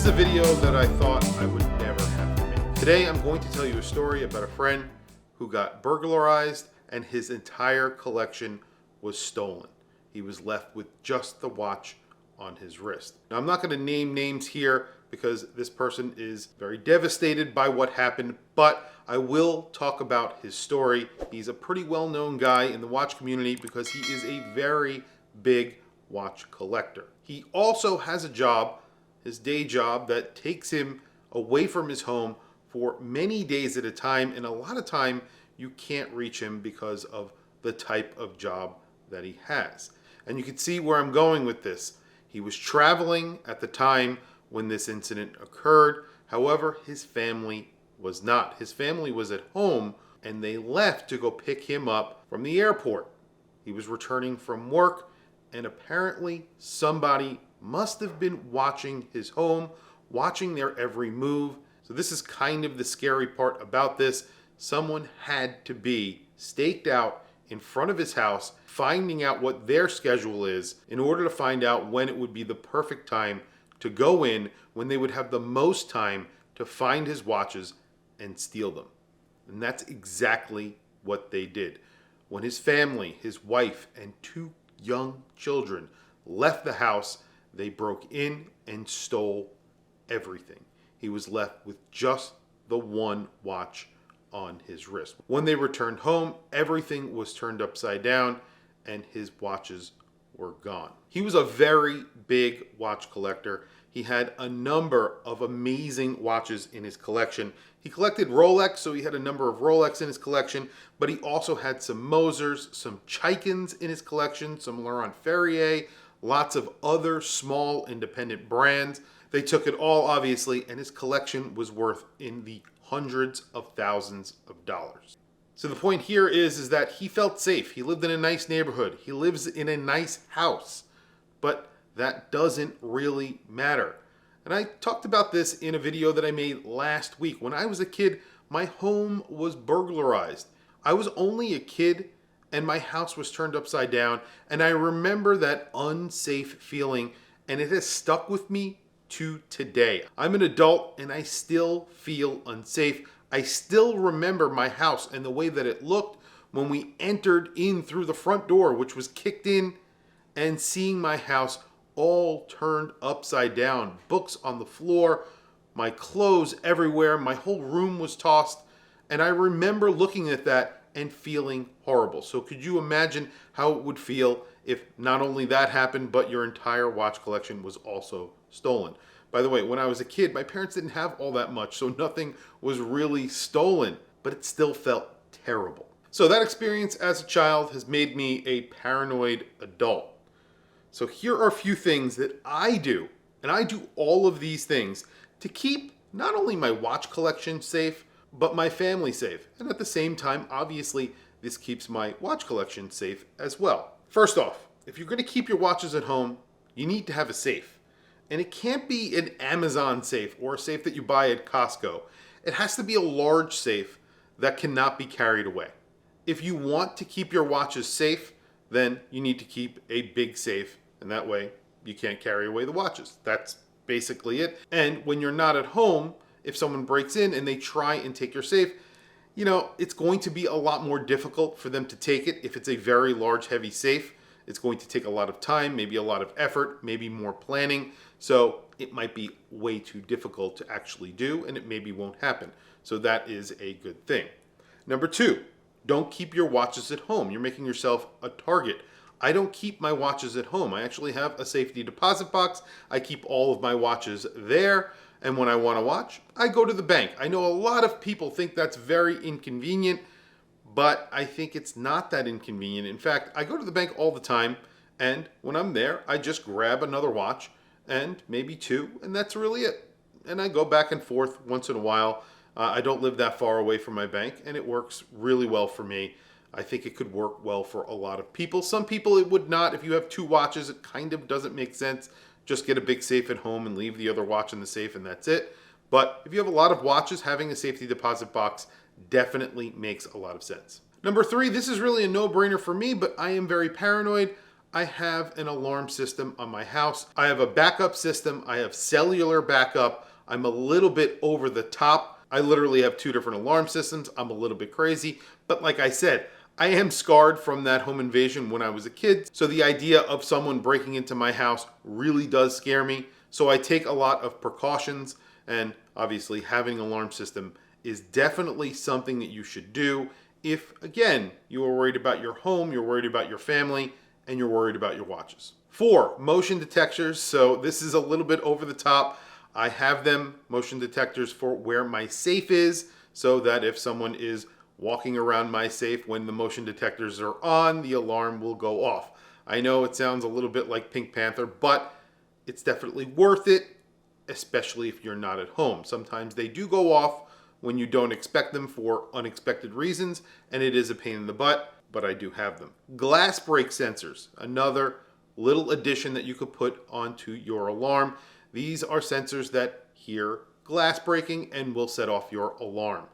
is a video that I thought I would never have to make. Today I'm going to tell you a story about a friend who got burglarized and his entire collection was stolen. He was left with just the watch on his wrist. Now I'm not going to name names here because this person is very devastated by what happened, but I will talk about his story. He's a pretty well-known guy in the watch community because he is a very big watch collector. He also has a job, his day job, that takes him away from his home for many days at a time, and a lot of time you can't reach him because of the type of job that he has. And you can see where I'm going with this. He was traveling at the time when this incident occurred. However, his family was not. His family was at home and they left to go pick him up from the airport. He was returning from work and apparently somebody must have been watching his home, watching their every move. So this is kind of the scary part about this. Someone had to be staked out in front of his house, finding out what their schedule is in order to find out when it would be the perfect time to go in, when they would have the most time to find his watches and steal them. And that's exactly what they did. When his family, his wife, and two young children left the house, they broke in and stole everything. He was left with just the one watch on his wrist. When they returned home, everything was turned upside down and his watches were gone. He was a very big watch collector. He had a number of amazing watches in his collection. He collected Rolex, so he had a number of Rolex in his collection, but he also had some Mosers, some Chikins in his collection, some Laurent Ferrier, lots of other small independent brands. They took it all, obviously, and his collection was worth in the hundreds of thousands of dollars. So the point here is that he felt safe. He lived in a nice neighborhood. He lives in a nice house, but that doesn't really matter. And I talked about this in a video that I made last week. When I was a kid, my home was burglarized. I was only a kid and my house was turned upside down. And I remember that unsafe feeling, and it has stuck with me to today. I'm an adult and I still feel unsafe. I still remember my house and the way that it looked when we entered in through the front door, which was kicked in, and seeing my house all turned upside down, books on the floor, my clothes everywhere, my whole room was tossed, and I remember looking at that and feeling horrible. So could you imagine how it would feel if not only that happened, but your entire watch collection was also stolen? By the way, when I was a kid, my parents didn't have all that much, so nothing was really stolen, but it still felt terrible. So that experience as a child has made me a paranoid adult. So here are a few things that I do, and I do all of these things to keep not only my watch collection safe, but my family safe. And at the same time, obviously, this keeps my watch collection safe as well. First off, if you're going to keep your watches at home, you need to have a safe. And it can't be an Amazon safe or a safe that you buy at Costco. It has to be a large safe that cannot be carried away. If you want to keep your watches safe, then you need to keep a big safe, and that way you can't carry away the watches. That's basically it. And when you're not at home, if someone breaks in and they try and take your safe, it's going to be a lot more difficult for them to take it. If it's a very large, heavy safe, it's going to take a lot of time, maybe a lot of effort, maybe more planning. So it might be way too difficult to actually do, and it maybe won't happen. So that is a good thing. Number two, don't keep your watches at home. You're making yourself a target. I don't keep my watches at home. I actually have a safety deposit box. I keep all of my watches there. And when I want to watch, I go to the bank. I know a lot of people think that's very inconvenient, but I think it's not that inconvenient. In fact, I go to the bank all the time, and when I'm there, I just grab another watch and maybe two, and that's really it. And I go back and forth once in a while. I don't live that far away from my bank, and it works really well for me. I think it could work well for a lot of people. Some people it would not. If you have two watches, it kind of doesn't make sense. Just get a big safe at home and leave the other watch in the safe, and that's it. But if you have a lot of watches, having a safety deposit box definitely makes a lot of sense. Number three, this is really a no-brainer for me, but I am very paranoid. I have an alarm system on my house. I have a backup system. I have cellular backup. I'm a little bit over the top. I literally have 2 different alarm systems. I'm a little bit crazy. But like I said, I am scarred from that home invasion when I was a kid. So the idea of someone breaking into my house really does scare me. So I take a lot of precautions, and obviously having an alarm system is definitely something that you should do if, again, you are worried about your home, you're worried about your family, and you're worried about your watches. 4, motion detectors. So this is a little bit over the top. I have them, motion detectors, for where my safe is, so that if someone is walking around my safe when the motion detectors are on, the alarm will go off. I know it sounds a little bit like Pink Panther, but it's definitely worth it, especially if you're not at home. Sometimes they do go off when you don't expect them for unexpected reasons, and it is a pain in the butt, but I do have them. Glass break sensors, another little addition that you could put onto your alarm. These are sensors that hear glass breaking and will set off your alarm.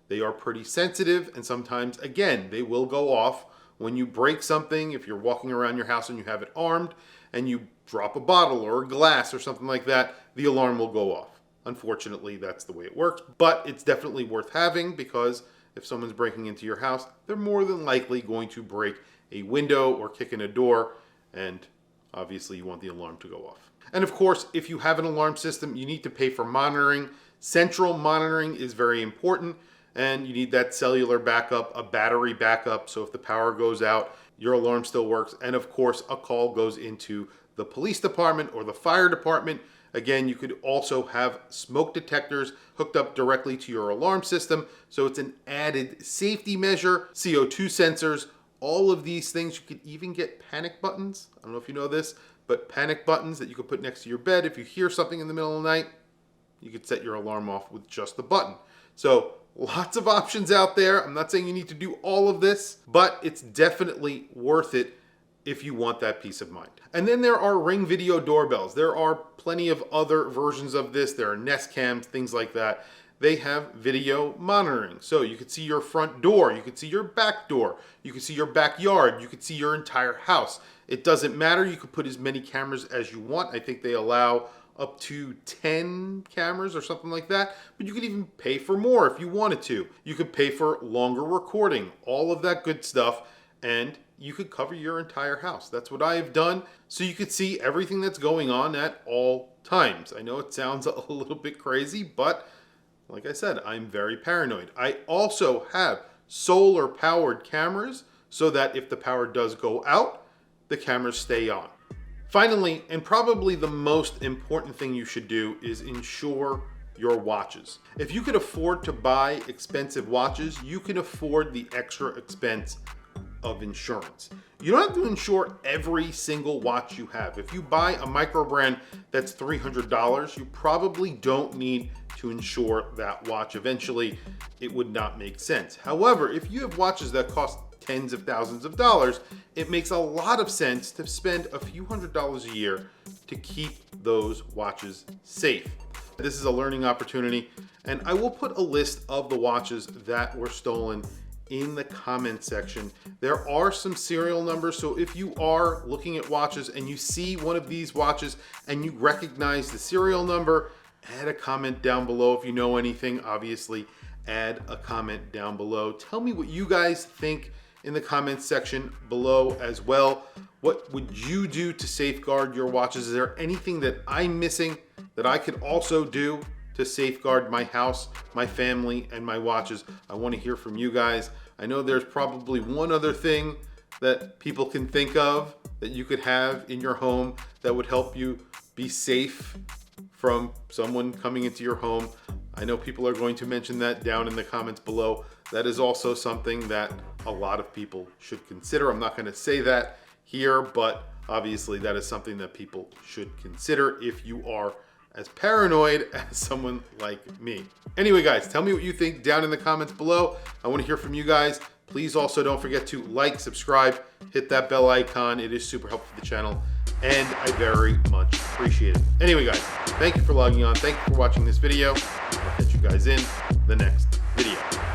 They are pretty sensitive, and sometimes, again, they will go off when you break something. If you're walking around your house and you have it armed and you drop a bottle or a glass or something like that, the alarm will go off. Unfortunately, that's the way it works, but it's definitely worth having, because if someone's breaking into your house, they're more than likely going to break a window or kick in a door, and obviously you want the alarm to go off. And of course, if you have an alarm system, you need to pay for monitoring. Central monitoring is very important, and you need that cellular backup, a battery backup, so if the power goes out, your alarm still works. And of course, a call goes into the police department or the fire department. Again, you could also have smoke detectors hooked up directly to your alarm system, so it's an added safety measure. CO2 sensors, all of these things. You could even get panic buttons. I don't know if you know this, but panic buttons that you could put next to your bed. If you hear something in the middle of the night, you could set your alarm off with just the button. So lots of options out there. I'm not saying you need to do all of this, but it's definitely worth it if you want that peace of mind. And then there are Ring video doorbells. There are plenty of other versions of this. There are Nest cams, things like that. They have video monitoring. So you could see your front door, you could see your back door, you could see your backyard, you could see your entire house. It doesn't matter. You could put as many cameras as you want. I think they allow up to 10 cameras or something like that, but you could even pay for more if you wanted to. You could pay for longer recording, all of that good stuff, and you could cover your entire house. That's what I have done, so you could see everything that's going on at all times. I know it sounds a little bit crazy, but like I said, I'm very paranoid. I also have solar powered cameras so that if the power does go out, the cameras stay on. Finally, and probably the most important thing you should do, is insure your watches. If you can afford to buy expensive watches, you can afford the extra expense of insurance. You don't have to insure every single watch you have. If you buy a micro brand that's $300, you probably don't need to insure that watch. Eventually, it would not make sense. However, if you have watches that cost tens of thousands of dollars, it makes a lot of sense to spend a few $100s a year to keep those watches safe. This is a learning opportunity, and I will put a list of the watches that were stolen in the comment section. There are some serial numbers, so if you are looking at watches and you see one of these watches and you recognize the serial number, add a comment down below. If you know anything, obviously add a comment down below. Tell me what you guys think in the comments section below as well. What would you do to safeguard your watches? Is there anything that I'm missing that I could also do to safeguard my house, my family, and my watches? I want to hear from you guys. I know there's probably one other thing that people can think of that you could have in your home that would help you be safe from someone coming into your home. I know people are going to mention that down in the comments below. That is also something that a lot of people should consider. I'm not going to say that here, but obviously that is something that people should consider if you are as paranoid as someone like me. Anyway, guys, tell me what you think down in the comments below. I want to hear from you guys. Please also don't forget to like, subscribe, hit that bell icon. It is super helpful for the channel, and I very much appreciate it. Anyway, guys, thank you for logging on. Thank you for watching this video. I'll catch you guys in the next video.